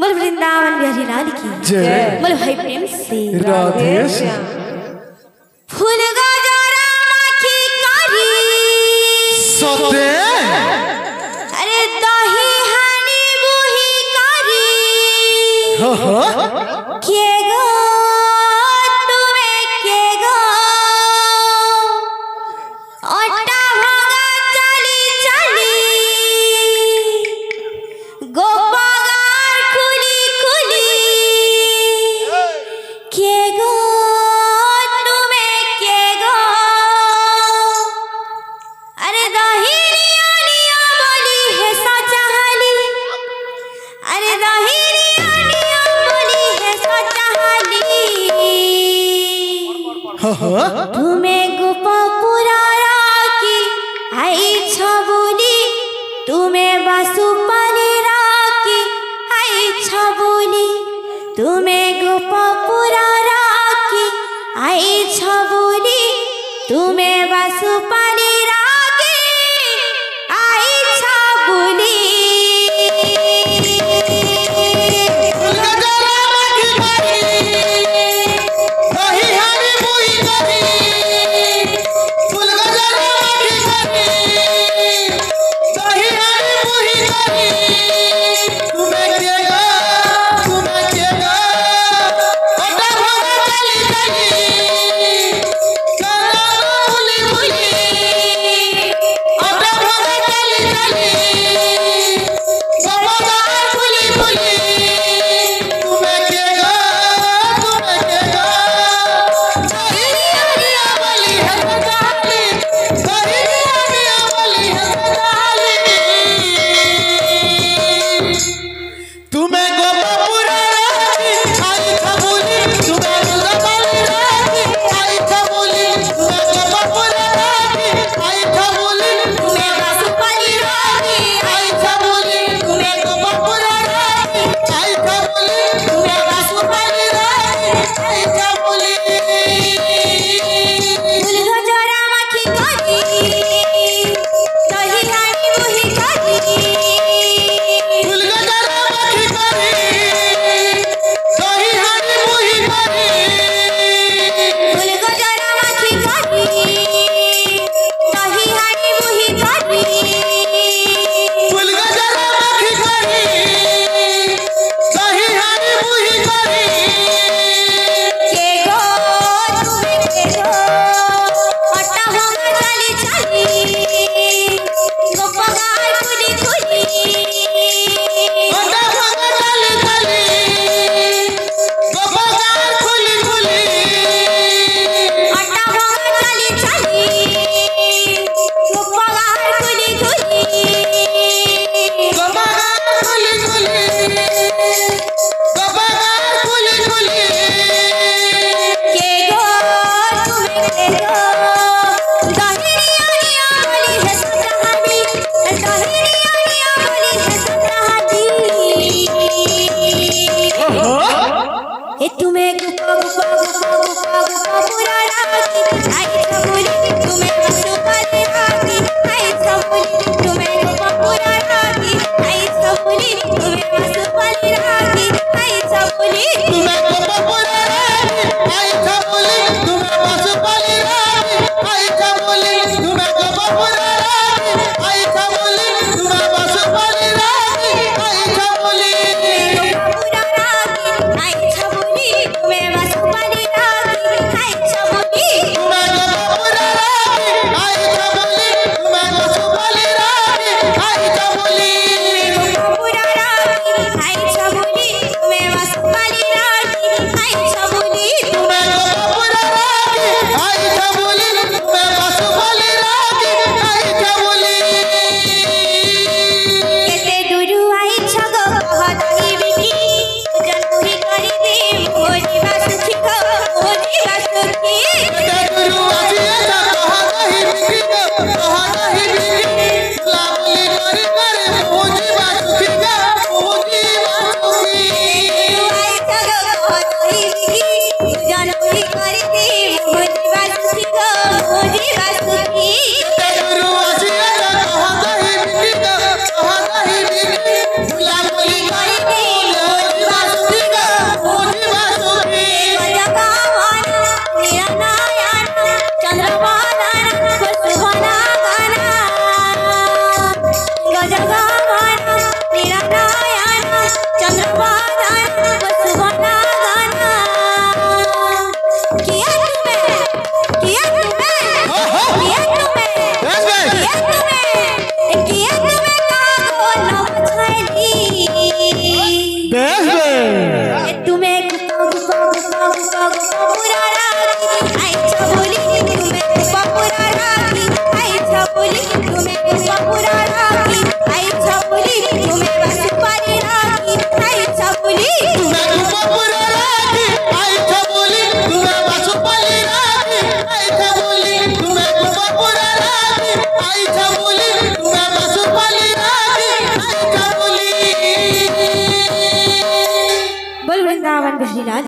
बोल वृंदावन बिहारी लाल की जय। बोल भाई प्रेम से राधे श्याम। फूल गजरा की कारी सते अरे दही हानी बुही कारी के गो तुम्हें के गो ओटा भागा चली चली गोपागार खुली खुली के गो तुम्हें के गो अरे दहिरिया निया बोली है सचा हाली अरे दहिरिया निया बोली है सचा हाली तुम्हें गोपपुरा राखी आई छबुली तुम्हें बासुपाली राखी आई छबुली तुम्हें गोपपुरा राखी आई छबुली तुम्हें बासुपाली राखी आई छबुली बिहारी लाल